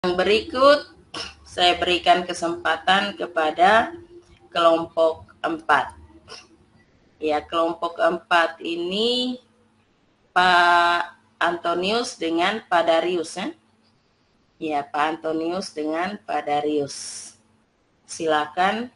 Yang berikut saya berikan kesempatan kepada kelompok 4. Ya, kelompok 4 ini Pak Antonius dengan Pak Darius ya. Ya, Pak Antonius dengan Pak Darius. Silakan.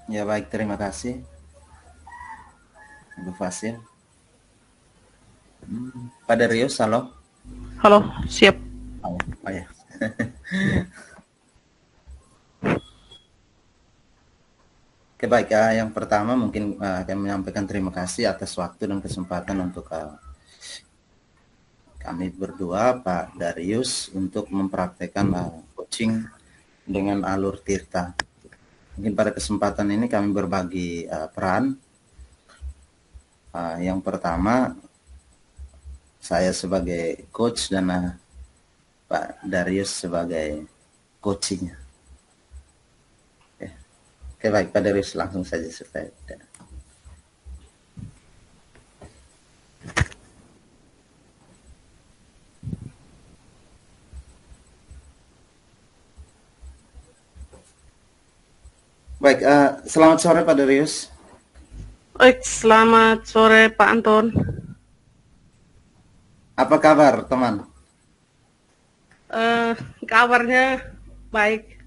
Ya baik, terima kasih Bu Fasil. Pak Darius, halo. Halo, siap. Oh ya. Oke baik, yang pertama mungkin kami menyampaikan terima kasih atas waktu dan kesempatan untuk kami berdua, Pak Darius, untuk mempraktekkan coaching dengan alur Tirta. Mungkin pada kesempatan ini kami berbagi peran. Yang pertama, saya sebagai coach dan Pak Darius sebagai coaching. Oke baik, Pak Darius langsung saja supaya tidak. Baik, selamat sore Pak Darius. Baik, selamat sore Pak Anton. Apa kabar teman? Kabarnya baik.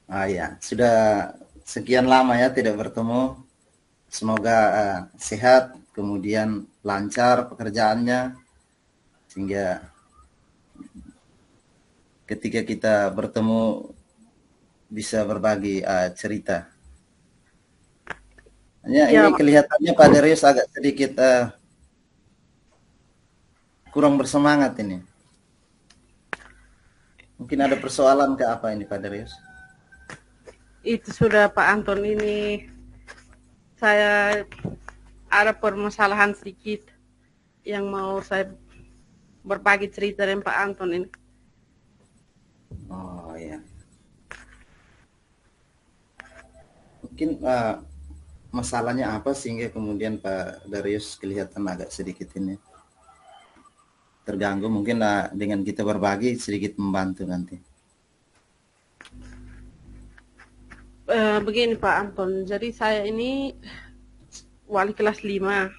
Ya, sudah sekian lama ya tidak bertemu. Semoga sehat, kemudian lancar pekerjaannya, sehingga ketika kita bertemu bisa berbagi cerita. Hanya Ya, ini kelihatannya Pak Darius agak sedikit kurang bersemangat ini. Mungkin ada persoalan ke apa ini Pak Darius? itu sudah Pak Anton, ini saya ada permasalahan sedikit yang mau saya berbagi cerita dengan Pak Anton ini. Oh ya. Mungkin masalahnya apa sehingga kemudian Pak Darius kelihatan agak sedikit ini terganggu. Mungkin dengan kita berbagi sedikit membantu nanti. Begini Pak Anton, jadi saya ini wali kelas 5.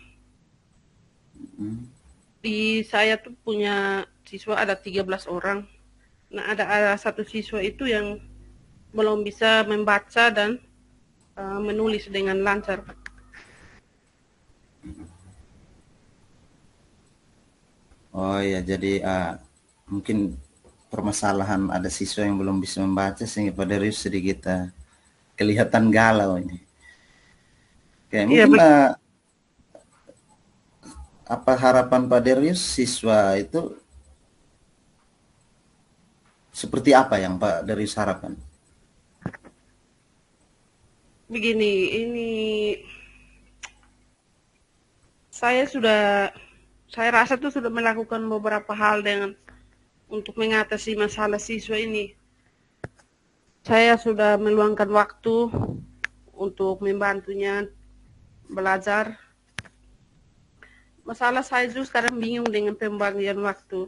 Di saya tuh punya siswa ada 13 orang. Nah, ada satu siswa itu yang belum bisa membaca dan menulis dengan lancar. Oh ya, jadi mungkin permasalahan ada siswa yang belum bisa membaca sehingga Pak Darius sedikit kelihatan galau ini. Oke, Iya, mungkin apa harapan Pak Darius siswa itu seperti apa yang Pak Darius harapkan? begini, ini saya rasa tuh sudah melakukan beberapa hal untuk mengatasi masalah siswa ini. Saya sudah meluangkan waktu untuk membantunya belajar. Masalah saya juga sekarang bingung dengan pembagian waktu.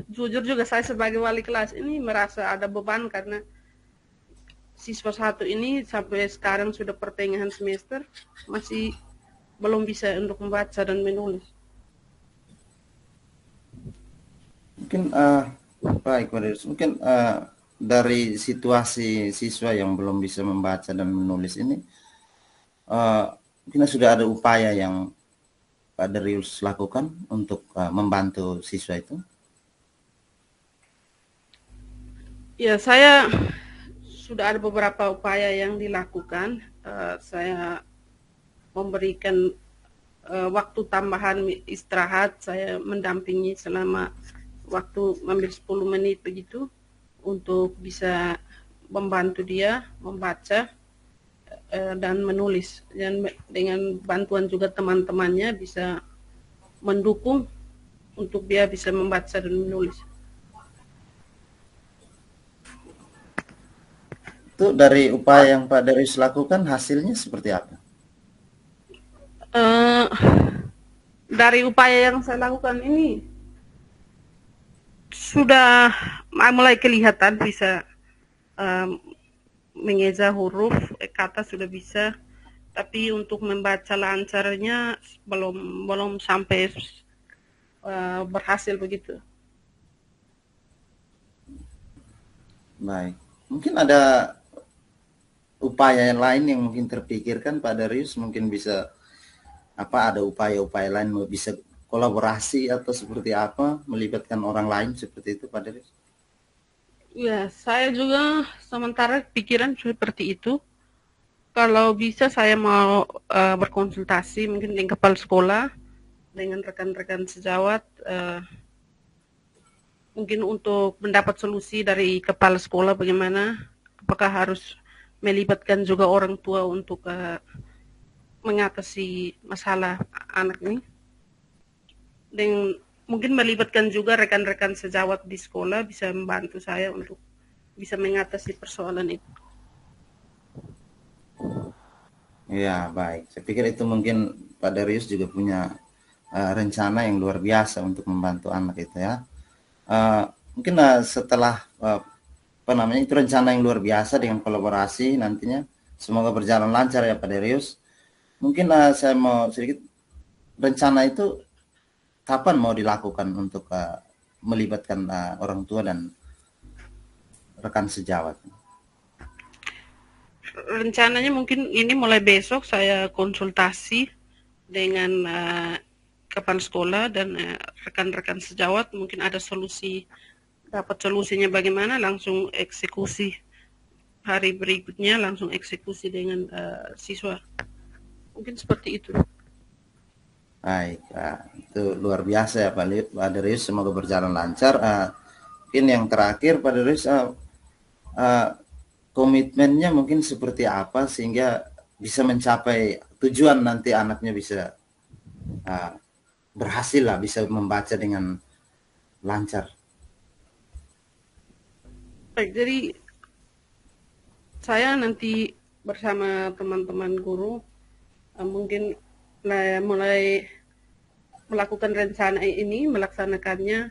Jujur juga saya sebagai wali kelas ini merasa ada beban karena siswa satu ini sampai sekarang sudah pertengahan semester masih belum bisa untuk membaca dan menulis. Mungkin baik Pak Darius, mungkin dari situasi siswa yang belum bisa membaca dan menulis ini mungkin sudah ada upaya yang Pak Darius lakukan untuk membantu siswa itu? Ya, saya sudah ada beberapa upaya yang dilakukan. Saya memberikan waktu tambahan istirahat, saya mendampingi selama waktu hampir 10 menit begitu untuk bisa membantu dia membaca. dan menulis, dan dengan bantuan juga teman-temannya bisa mendukung untuk dia bisa membaca dan menulis. Itu dari upaya yang Pak Darius lakukan hasilnya seperti apa? Dari upaya yang saya lakukan ini sudah mulai kelihatan bisa mengeja huruf, kata sudah bisa, tapi untuk membaca lancarnya belum sampai berhasil begitu. Baik, mungkin ada upaya yang lain yang mungkin terpikirkan Pak Darius, mungkin bisa ada upaya-upaya lain bisa kolaborasi atau seperti apa melibatkan orang lain seperti itu Pak Darius? Ya, saya juga sementara pikiran seperti itu. Kalau bisa saya mau berkonsultasi mungkin dengan kepala sekolah, dengan rekan-rekan sejawat, mungkin untuk mendapat solusi dari kepala sekolah bagaimana, apakah harus melibatkan juga orang tua untuk mengatasi masalah anak ini, dan mungkin melibatkan juga rekan-rekan sejawat di sekolah bisa membantu saya untuk bisa mengatasi persoalan itu. Ya, baik. Saya pikir itu mungkin Pak Darius juga punya rencana yang luar biasa untuk membantu anak itu ya. Mungkin setelah itu rencana yang luar biasa dengan kolaborasi nantinya semoga berjalan lancar ya Pak Darius. Mungkin saya mau sedikit rencana itu kapan mau dilakukan untuk melibatkan orang tua dan rekan sejawat? Rencananya mungkin ini mulai besok saya konsultasi dengan kepala sekolah dan rekan-rekan sejawat, mungkin ada solusi, dapat solusinya bagaimana, langsung eksekusi hari berikutnya, langsung eksekusi dengan siswa, mungkin seperti itu. Baik, itu luar biasa ya Pak Darius, semoga berjalan lancar. Mungkin yang terakhir Pak Darius, komitmennya mungkin seperti apa sehingga bisa mencapai tujuan nanti anaknya bisa berhasil lah, bisa membaca dengan lancar. Baik, jadi saya nanti bersama teman-teman guru mungkin mulai melakukan rencana ini, melaksanakannya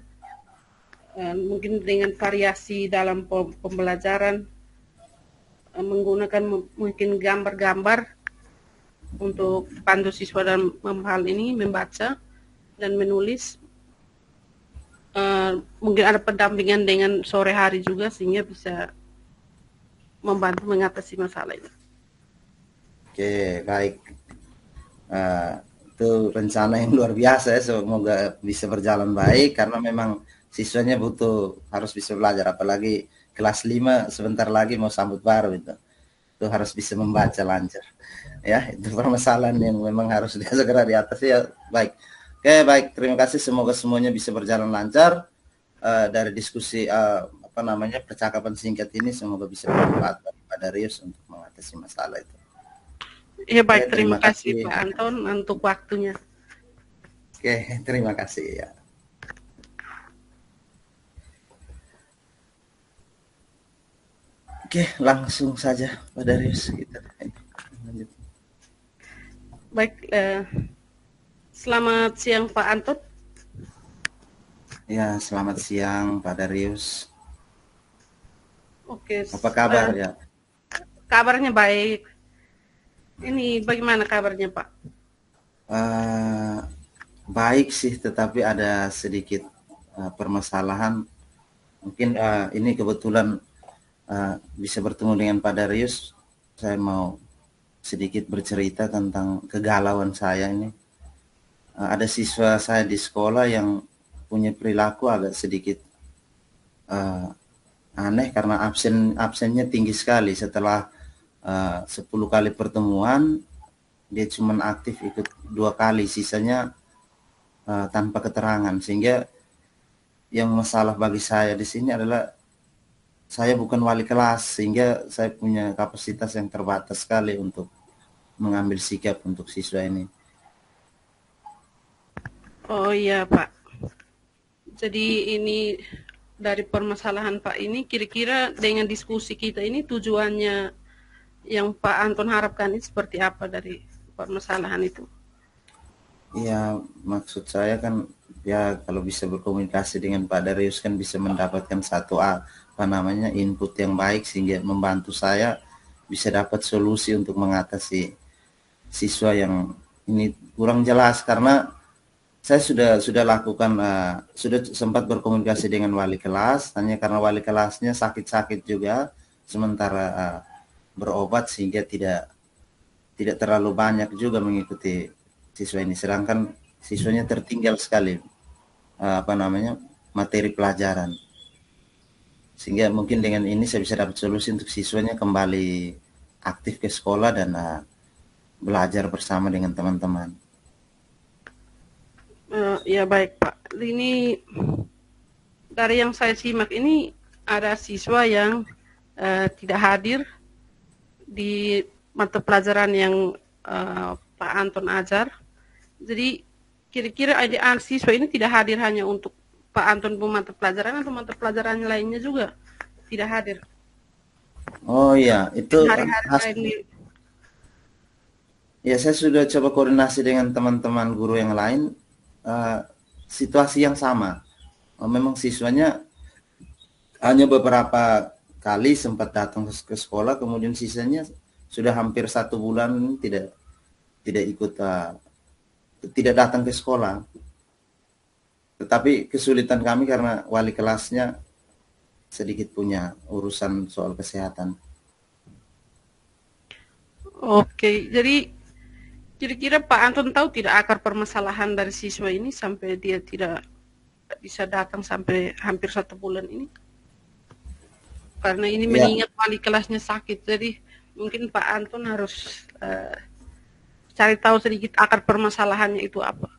mungkin dengan variasi dalam pembelajaran, menggunakan mungkin gambar-gambar untuk bantu siswa dalam hal ini membaca dan menulis. Mungkin ada pendampingan dengan sore hari juga sehingga bisa membantu mengatasi masalah ini. Oke, baik. Itu rencana yang luar biasa ya, semoga bisa berjalan baik karena memang siswanya harus bisa belajar, apalagi kelas 5 sebentar lagi mau sambut baru itu harus bisa membaca lancar ya. Itu permasalahan yang memang harus segera diatasi ya. Baik, oke, baik, terima kasih, semoga semuanya bisa berjalan lancar. Dari diskusi percakapan singkat ini semoga bisa bermanfaat bagi Pak Darius untuk mengatasi masalah itu. Ya, baik, terima kasih Pak Anton untuk waktunya. Oke, terima kasih ya. Oke, langsung saja Pak Darius kita lanjut. Baik, selamat siang Pak Anton. Ya, selamat siang Pak Darius. Oke. Apa kabar ya? Kabarnya baik. Ini bagaimana kabarnya Pak? Baik sih, tetapi ada sedikit permasalahan. Mungkin ini kebetulan bisa bertemu dengan Pak Darius. Saya mau sedikit bercerita tentang kegalauan saya ini. Ada siswa saya di sekolah yang punya perilaku agak sedikit aneh karena absennya tinggi sekali. Setelah 10 kali pertemuan dia cuma aktif ikut 2 kali, sisanya tanpa keterangan. Sehingga yang masalah bagi saya di sini adalah saya bukan wali kelas sehingga saya punya kapasitas yang terbatas sekali untuk mengambil sikap untuk siswa ini. Oh iya Pak. Jadi ini dari permasalahan Pak ini kira-kira dengan diskusi kita ini tujuannya yang Pak Anton harapkan ini seperti apa dari permasalahan itu? Ya, maksud saya kan ya kalau bisa berkomunikasi dengan Pak Darius kan bisa mendapatkan satu apa namanya input yang baik sehingga membantu saya bisa dapat solusi untuk mengatasi siswa yang ini kurang jelas, karena saya sudah lakukan sudah sempat berkomunikasi dengan wali kelas, hanya karena wali kelasnya sakit-sakit juga sementara berobat sehingga tidak terlalu banyak juga mengikuti siswa ini, sedangkan siswanya tertinggal sekali apa namanya materi pelajaran, sehingga mungkin dengan ini saya bisa dapat solusi untuk siswanya kembali aktif ke sekolah dan belajar bersama dengan teman-teman. Ya baik Pak. Ini dari yang saya simak ini ada siswa yang tidak hadir di mata pelajaran yang Pak Anton ajar. Jadi kira-kira ada siswa ini tidak hadir hanya untuk Pak Anton mata pelajaran atau mata pelajaran lainnya juga tidak hadir. Oh iya, itu Hari-hari ya saya sudah coba koordinasi dengan teman-teman guru yang lain, situasi yang sama. Memang siswanya hanya beberapa kali sempat datang ke sekolah, kemudian sisanya sudah hampir 1 bulan tidak ikut tidak datang ke sekolah. Tetapi kesulitan kami karena wali kelasnya sedikit punya urusan soal kesehatan. Oke, jadi kira-kira Pak Anton tahu tidak akar permasalahan dari siswa ini sampai dia tidak bisa datang sampai hampir 1 bulan ini? Karena ini Ya, mengingat wali kelasnya sakit, jadi mungkin Pak Anton harus cari tahu sedikit akar permasalahannya itu apa.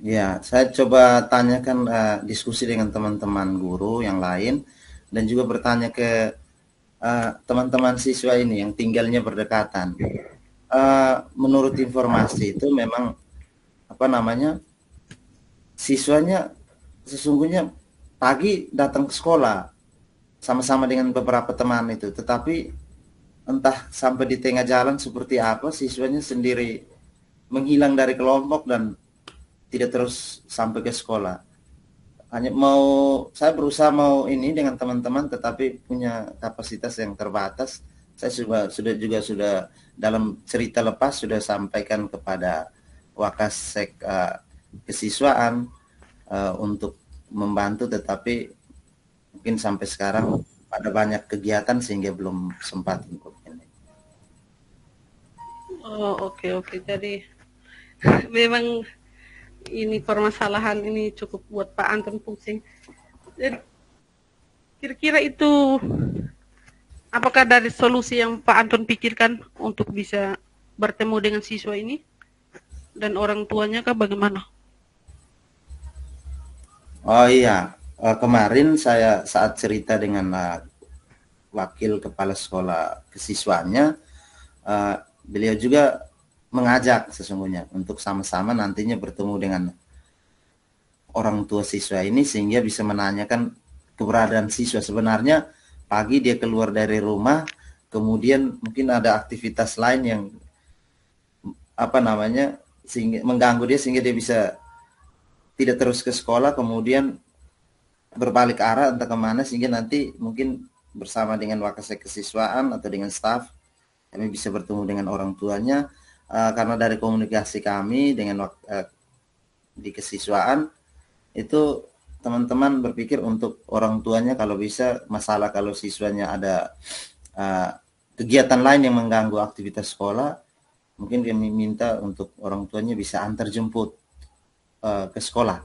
ya, saya coba tanyakan diskusi dengan teman-teman guru yang lain dan juga bertanya ke teman-teman siswa ini yang tinggalnya berdekatan. Menurut informasi itu memang apa namanya siswanya sesungguhnya pagi datang ke sekolah sama-sama dengan beberapa teman itu, tetapi entah sampai di tengah jalan seperti apa siswanya sendiri menghilang dari kelompok dan tidak terus sampai ke sekolah. Hanya saya berusaha mau ini dengan teman-teman tetapi punya kapasitas yang terbatas. Saya sudah dalam cerita lepas sudah sampaikan kepada Wakasek kesiswaan untuk membantu, tetapi mungkin sampai sekarang ada banyak kegiatan sehingga belum sempat untuk ini. Oh oke. Jadi memang ini permasalahan ini cukup buat Pak Anton pusing. Jadi kira-kira itu apakah dari solusi yang Pak Anton pikirkan untuk bisa bertemu dengan siswa ini dan orang tuanya kah bagaimana? Oh iya, kemarin saya saat cerita dengan wakil kepala sekolah kesiswaannya, beliau juga mengajak sesungguhnya untuk sama-sama nantinya bertemu dengan orang tua siswa ini sehingga bisa menanyakan keberadaan siswa. Sebenarnya pagi dia keluar dari rumah, kemudian mungkin ada aktivitas lain yang apa namanya sehingga mengganggu dia sehingga dia bisa tidak terus ke sekolah, kemudian berbalik arah entah kemana sehingga nanti mungkin bersama dengan wakasek kesiswaan atau dengan staf kami bisa bertemu dengan orang tuanya. Karena dari komunikasi kami dengan di kesiswaan itu teman-teman berpikir untuk orang tuanya kalau bisa masalah kalau siswanya ada kegiatan lain yang mengganggu aktivitas sekolah, mungkin kami minta untuk orang tuanya bisa antar jemput ke sekolah,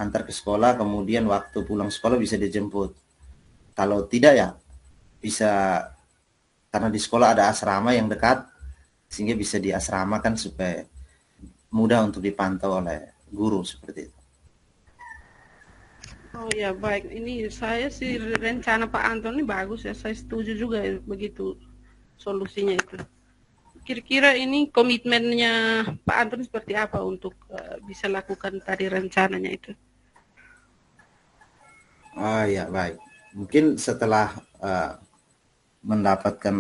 antar ke sekolah, kemudian waktu pulang sekolah bisa dijemput. Kalau tidak ya bisa, karena di sekolah ada asrama yang dekat sehingga bisa diasramakan supaya mudah untuk dipantau oleh guru seperti itu. Oh ya baik, ini saya sih rencana Pak Anton ini bagus ya, saya setuju juga ya, begitu solusinya itu. Kira-kira ini komitmennya Pak Anton seperti apa untuk bisa lakukan tadi rencananya itu? Oh ya baik. Mungkin setelah mendapatkan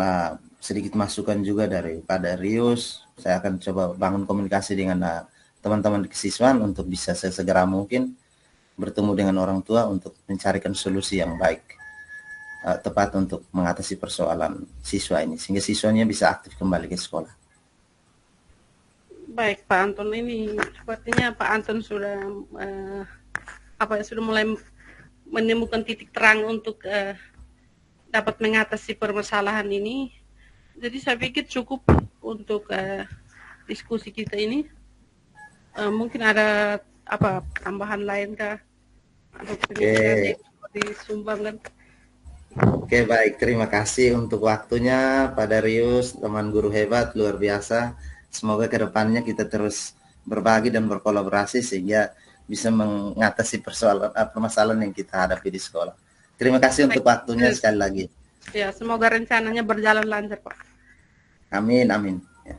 sedikit masukan juga dari Pak Darius, saya akan coba bangun komunikasi dengan teman-teman kesiswaan untuk bisa sesegera mungkin bertemu dengan orang tua untuk mencarikan solusi yang baik, tepat untuk mengatasi persoalan siswa ini, sehingga siswanya bisa aktif kembali ke sekolah. Baik Pak Anton, ini sepertinya Pak Anton sudah sudah mulai menemukan titik terang untuk dapat mengatasi permasalahan ini. Jadi saya pikir cukup untuk diskusi kita ini. Mungkin ada tambahan lain kah atau pemikiran yang disumbangkan? Oke baik, terima kasih untuk waktunya Pak Darius, teman guru hebat luar biasa. Semoga kedepannya kita terus berbagi dan berkolaborasi sehingga bisa mengatasi permasalahan yang kita hadapi di sekolah. Terima kasih untuk waktunya sekali lagi. Ya, semoga rencananya berjalan lancar, Pak. Amin, amin. Ya.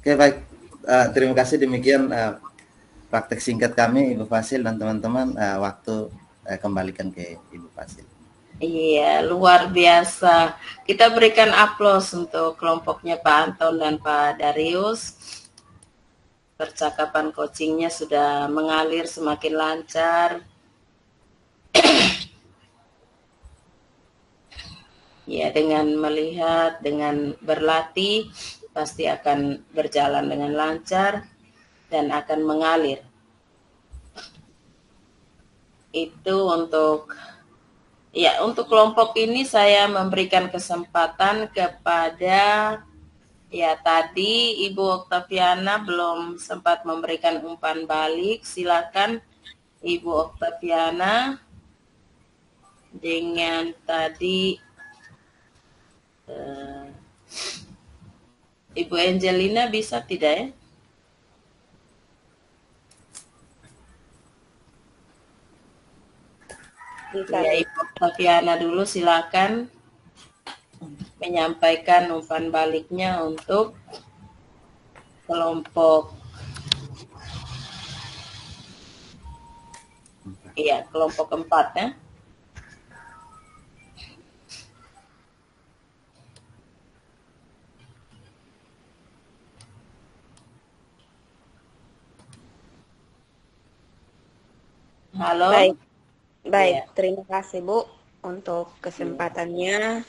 Oke baik, terima kasih, demikian praktek singkat kami Ibu Fasil dan teman-teman. Waktu kembalikan ke Ibu Fasil. Iya, luar biasa. Kita berikan aplaus untuk kelompoknya Pak Anton dan Pak Darius. Percakapan coachingnya sudah mengalir semakin lancar. Ya, dengan melihat, dengan berlatih, pasti akan berjalan dengan lancar dan akan mengalir. Itu untuk kelompok ini saya memberikan kesempatan kepada tadi Ibu Oktaviana belum sempat memberikan umpan balik. Silakan Ibu Oktaviana dengan tadi Ibu Angelina bisa tidak ya? Ya, Ibu Oktaviana dulu silakan menyampaikan umpan baliknya untuk kelompok kelompok 4 ya. Halo. Baik, terima kasih Bu untuk kesempatannya.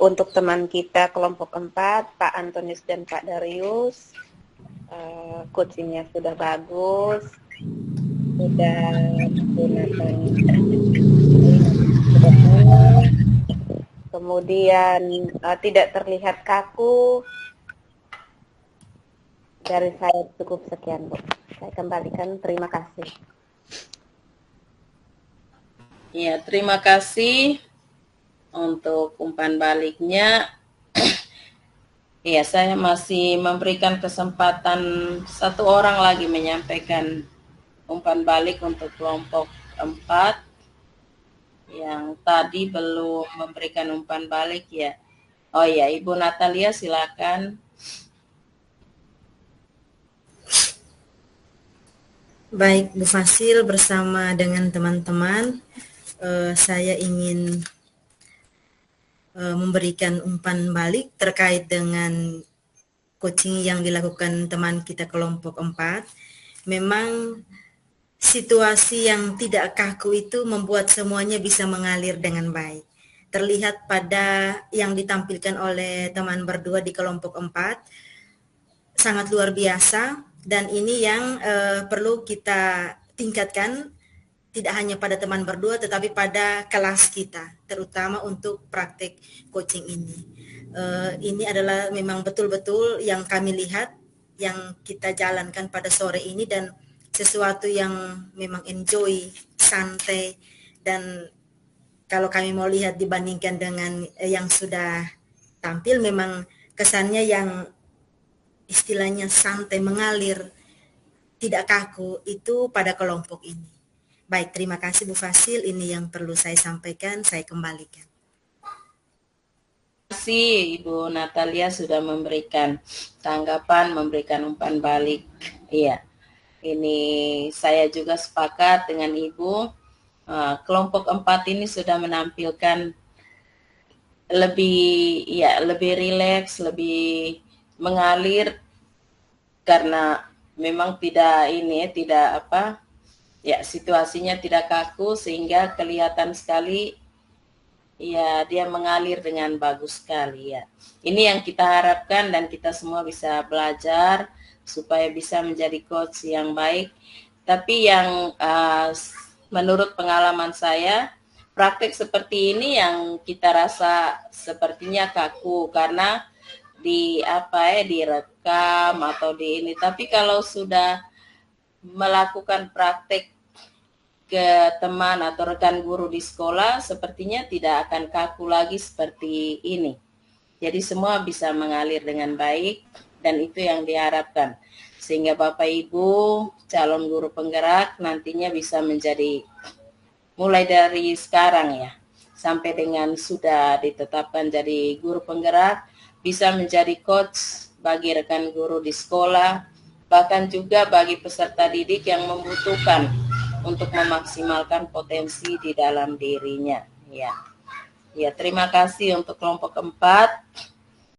Untuk teman kita kelompok 4, Pak Antonius dan Pak Darius, coachingnya sudah bagus, sudah menggunakan kemudian tidak terlihat kaku. Dari saya cukup sekian Bu. Saya kembalikan, terima kasih. Ya, terima kasih untuk umpan baliknya. Ya, saya masih memberikan kesempatan satu orang lagi menyampaikan umpan balik untuk kelompok 4 yang tadi belum memberikan umpan balik ya. Oh ya, Ibu Natalia silakan. Baik, Bu Fasil bersama dengan teman-teman, saya ingin memberikan umpan balik terkait dengan coaching yang dilakukan teman kita kelompok 4. Memang situasi yang tidak kaku itu membuat semuanya bisa mengalir dengan baik. Terlihat pada yang ditampilkan oleh teman berdua di kelompok 4, sangat luar biasa. Dan ini yang perlu kita tingkatkan, tidak hanya pada teman berdua tetapi pada kelas kita, terutama untuk praktek coaching ini. Ini adalah memang betul-betul yang kami lihat, yang kita jalankan pada sore ini, dan sesuatu yang memang enjoy, santai, dan kalau kami mau lihat dibandingkan dengan yang sudah tampil, memang kesannya yang istilahnya santai, mengalir, tidak kaku itu pada kelompok ini. Baik, terima kasih Bu Fasil. Ini yang perlu saya sampaikan, saya kembalikan. Terima kasih Ibu Natalia sudah memberikan tanggapan, memberikan umpan balik. Iya, ini saya juga sepakat dengan Ibu. Kelompok 4 ini sudah menampilkan lebih rileks, lebih mengalir karena memang situasinya tidak kaku sehingga kelihatan sekali ya dia mengalir dengan bagus sekali ya. Ini yang kita harapkan dan kita semua bisa belajar supaya bisa menjadi coach yang baik. Tapi yang menurut pengalaman saya, praktek seperti ini yang kita rasa sepertinya kaku karena direkam atau di ini. Tapi kalau sudah melakukan praktek ke teman atau rekan guru di sekolah, sepertinya tidak akan kaku lagi seperti ini. Jadi semua bisa mengalir dengan baik dan itu yang diharapkan. Sehingga Bapak Ibu calon guru penggerak nantinya bisa menjadi mulai dari sekarang ya, sampai dengan sudah ditetapkan jadi guru penggerak, bisa menjadi coach bagi rekan guru di sekolah, bahkan juga bagi peserta didik yang membutuhkan untuk memaksimalkan potensi di dalam dirinya. Ya, terima kasih untuk kelompok 4.